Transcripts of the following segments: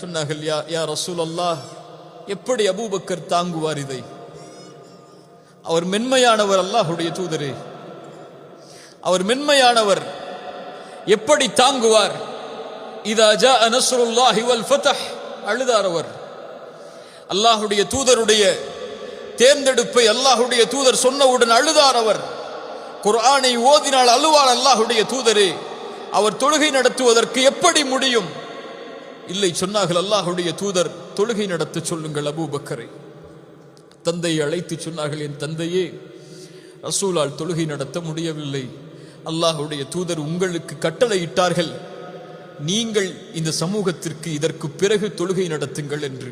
சொன்னார்கள், யா ரசூலல்லாஹ், எப்படி அபூபக்கர் தாங்குவார் இதை? அவர் மென்மையானவர், அல்லாஹ்வுடைய தூதரே, அவர் மென்மையானவர், எப்படி தாங்குவார்? இதா ஜாஅ நஸ்ருல்லாஹி வல் ஃபத்ஹ், அழுதார் அவர். அல்லாஹ்வுடைய தூதருடைய தேர்ந்தெடுப்பை அல்லாஹ்வுடைய தூதர் சொன்னவுடன் அழுதார் அவர். குர்ஆனை ஓதினால் அழுவார் அல்லாஹ்வுடைய தூதரே. அவர் தொழுகை நடத்துவதற்கு எப்படி முடியும்? இல்லை சொன்னார்கள் அல்லாஹ்வுடைய தூதர், தொழுகை நடத்த சொல்லுங்கள் அபூபக்கரை. தந்தையை அழைத்து சொன்னார்கள், என் தந்தையே, ரசூலால் தொழுகை நடத்த முடியவில்லை. அல்லாஹ்வுடைய தூதர் உங்களுக்கு கட்டளையிட்டார்கள், நீங்கள் இந்த சமூகத்திற்கு இதற்கு பிறகு தொழுகை நடத்துங்கள் என்று.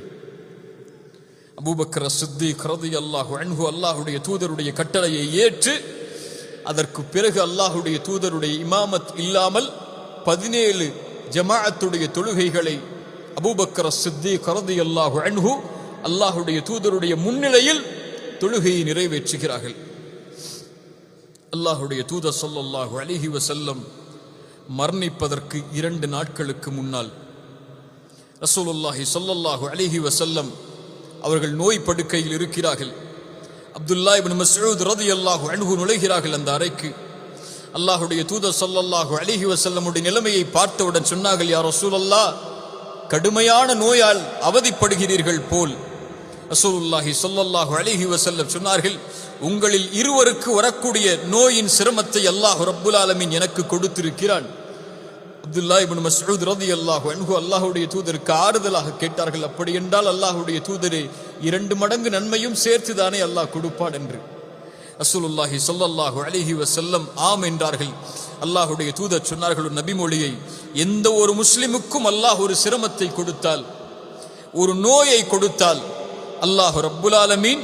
அபூபக்கர் சித்தீக் ரலியல்லாஹு அன்ஹு அல்லாஹ்வுடைய தூதருடைய கட்டளையை ஏற்று அதற்கு பிறகு அல்லாஹ்வுடைய தூதருடைய இமாமத் இல்லாமல் 17 ஜமாஅத்துடைய தொழுகைகளை அபூபக்கர் சித்தீக் ரலியல்லாஹு அன்ஹு அல்லாஹ்வுடைய தூதருடைய முன்னிலையில் தொழுகையை நிறைவேற்றுகிறார்கள். அல்லாஹ்வுடைய தூதர் ஸல்லல்லாஹு அலைஹி வஸல்லம் மரணிப்பதற்கு 2 நாட்களுக்கு முன்னால் ரசூலுல்லாஹி ஸல்லல்லாஹு அலைஹி வஸல்லம் அவர்கள் நோய் படுக்கையில் இருக்கிறார்கள். அப்துல்லாஹ் இப்னு மஸ்ஊத் ரலியல்லாஹு அன்ஹு நுழைகிறார்கள் அந்த அறைக்கு. அல்லாஹ்வுடைய தூதர் ஸல்லல்லாஹு அலைஹி வஸல்லமுடைய நிலைமையை பார்த்தவுடன் சொன்னார்கள், யா ரசூலல்லாஹ், கடுமையான நோயால் அவதிப்படுகிறீர்கள் போல். ரசூலுல்லாஹி ஸல்லல்லாஹு அலைஹி வஸல்லம் சொன்னார்கள், உங்களில் இருவருக்கு வரக்கூடிய நோயின் சிரமத்தை அல்லாஹ் ரப்புல் ஆலமீன் எனக்கு கொடுத்திருக்கிறான். அப்துல்லாஹ் இப்னு மஸ்ஊத் ரலியல்லாஹு அன்ஹு அல்லாஹ்வுடைய தூதருக்கு ஆறுதலாக கேட்டார்கள், அப்படி என்றால் அல்லாஹ்வுடைய தூதரே, 2 மடங்கு நன்மையும் சேர்த்துதானே அல்லாஹ் கொடுப்பான் என்று. ரசூலுல்லாஹி ஸல்லல்லாஹு அலைஹி வஸல்லம் ஆம் என்றார்கள். அல்லாஹ்வுடைய தூதர் சொன்னார்கள் ஒரு நபிமொழியை, எந்த ஒரு முஸ்லிமுக்கும் அல்லாஹ் ஒரு சிரமத்தை கொடுத்தால், ஒரு நோயை கொடுத்தால், அல்லாஹ் ரப்புல் ஆலமீன்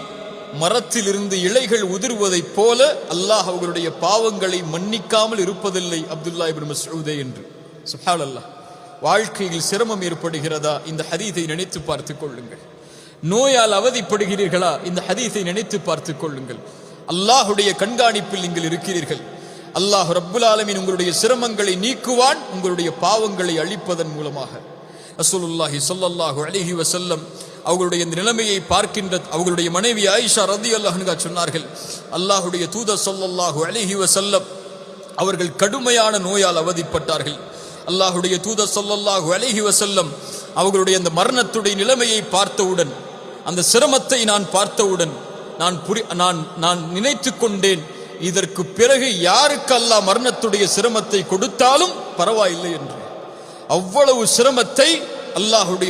மரத்திலிருந்து இலைகள் உதிர்வதைப் போல அல்லாஹ் அவர்களுடைய பாவங்களை மன்னிக்காமல் இருப்பதில்லை அப்துல்லாஹ் இப்னு மஸ்ஊதே என்று. சுப்ஹானல்லாஹ். வாழ்க்கையில் சிரமம் ஏற்படுகிறதா? இந்த ஹதீஸை நினைத்து பார்த்துக் கொள்ளுங்கள். நோயால் அவதிப்படுகிறீர்களா? இந்த ஹதீஸை நினைத்து பார்த்துக் கொள்ளுங்கள். அல்லாஹ்வுடைய கண்காணிப்பில் நீங்கள் இருக்கிறீர்கள். அல்லாஹ் ரப்புல் ஆலமீன் உங்களுடைய சிரமங்களை நீக்குவான், உங்களுடைய பாவங்களை அழிப்பதன் மூலமாக. ரசூலுல்லாஹி ஸல்லல்லாஹு அலைஹி வஸல்லம் அவர்களுடைய இந்த நிலைமையை பார்க்கின்ற அவர்களுடைய மனைவி ஆயிஷா ரலியல்லாஹு அன்ஹா சொன்னார்கள், அல்லாஹ்வுடைய தூதர் ஸல்லல்லாஹு அலைஹி வஸல்லம் அவர்கள் கடுமையான நோயால் அவதிப்பட்டார்கள். அல்லாஹ்வுடைய தூதர் ஸல்லல்லாஹு அலைஹி வஸல்லம் அவர்களுடைய அந்த மரணத்துடைய நிலைமையை பார்த்தவுடன், அந்த சிரமத்தை நான் பார்த்தவுடன் நான் நினைத்து கொண்டேன், இதற்கு பிறகு யாருக்கு அல்லாஹ் மரணத்துடைய சிரமத்தை கொடுத்தாலும் பரவாயில்லை என்று. அவ்வளவு சிரமத்தை அல்லாஹ்வுடைய